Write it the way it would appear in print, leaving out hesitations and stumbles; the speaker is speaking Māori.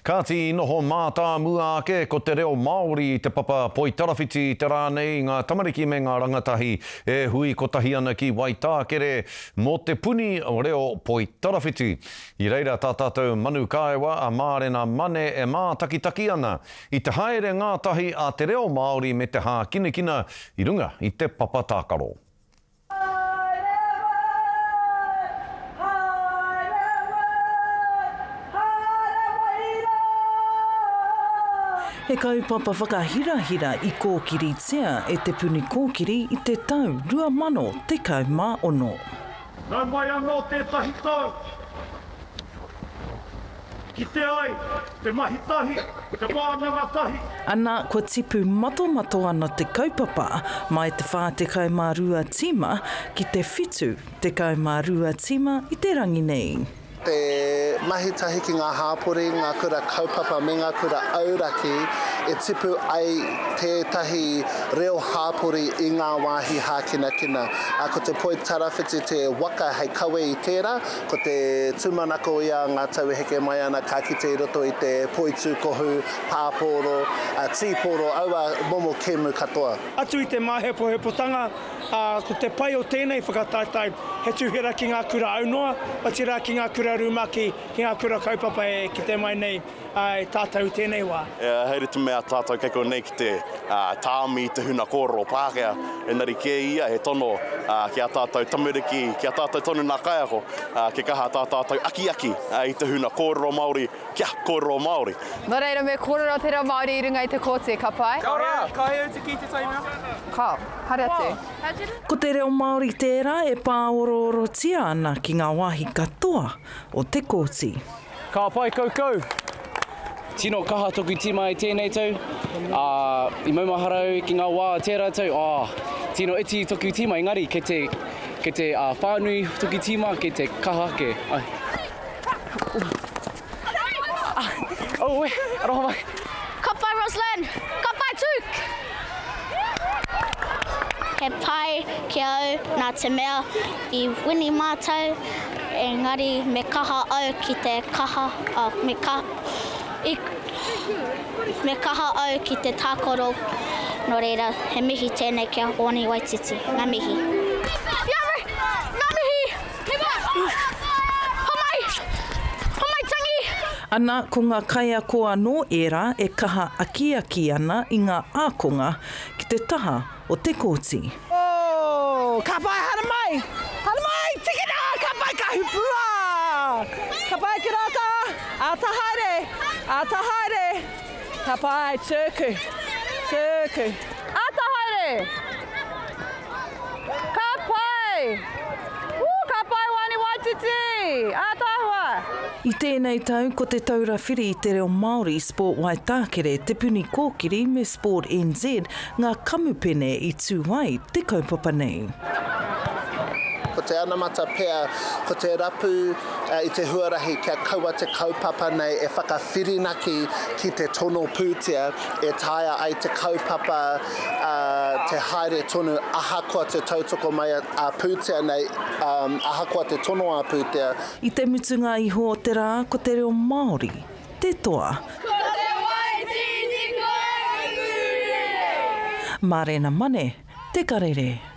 Kāti noho mātā mua ake ko te reo Māori te papa Poitarawhiti te rānei ngā tamariki me ngā rangatahi e hui kotahi ana ki Waitākere mō te Puni Reo Poitarawhiti. I reira tā tātou manu kāewa a mārena mane e mātakitaki ana i te haere ngātahi a te reo Māori me te hā kinekina i runga i te papa tākaro. He kaupapa whakahirahira i kōkiri tia e te puni kōkiri i te tau 2010. Nau mai anō tētahi tau. Ki te ai, te mahitahi, te rangatahi. Ana, kua tipu mato ana te kaupapa mai te whātekau mā rua tima ki te whitu te kau mā rua tima i te rangi nei. Te mahitahi ki ngā hāpori, ngā kura kaupapa me ngā kura auraki, e tipu ai tētahi reo hāpori i ngā wāhi hākinakina. Ko te Poitarawhiti te waka hei kawe i tērā, ko te tūmanako ia ngā tauheke mai ana ka kite i roto i te poitūkohu, pāporo, tīporo, aua momo kemu katoa. Atu i te māhepo-hepotanga, ko te pai o tēnei whakataitai, he tuhera ki ngā kura aunoa, watira ki ngā kura rumaki, ki ngā kura kaupapa e ki te mai nei, tātou tēnei wā. Heire te mea tātou kei koe nei ki te tāmi te huna kōrero Pākehā, engari kia ia he tono ki a tātou tamariki, ki a tātou tonu nā kaiako, ke kaha tātou aki i te huna kōrero Māori, kia kōrero Māori. Nō reira me kōrero te reo Māori i runga i te kōte, ka pai? Ka ora, ka heu te ki te taimea? Ka, haere atu. Ko te reo Māori tērā e pāororotia ana ki ngā wāhi katoa o te kōti. Ka pai koukou. Tino kaha toku tima i tēnei tau. I maumaharau ki ngā wā tērā tau. Tino iti toku tima engari ke te whānui toku tima ke te kaha ke. Oh, aroha mai. Ka pai Roslyn, ka pai Tuk. He pai ki au nā te mea i wini mātou, engari me kaha au ki te kaha, me kaha au ki te tākoro, nō reira he mihi tēnei kia Puni Waititi, ngā mihi. Ngā mihi! Homai tangi! Ana, ko ngā kaia koa no era e kaha aki ana i ngā ākonga ki te taha o te kōti. Oh, ka pai hara mai! Tiki nā, ka pai ka hupua! Ka pai ki raka, ātahaere! Ka pai tuku! Ātahaere! Ka pai! Ka pai Wani Waititi! Ātahua! I tēnei tau, ko te taurawhiri i te reo Māori Sport Waitākere, te puni kōkiri me Sport NZ, ngā kamupene i tūwai te kaupapa nei. Ko te anamata pea, ko te rapu i te huarahi kia kaua te kaupapa nei e whakawhirinaki ki te tono pūtea e taia ai te kaupapa te haere tonu ahakoa te tautoko mai a pūtea nei, ahakoa te tono a pūtea. I te mutunga iho o te rā, ko te reo Māori, te toa. Ko te Waititi koe! Mārena mane, te Karere.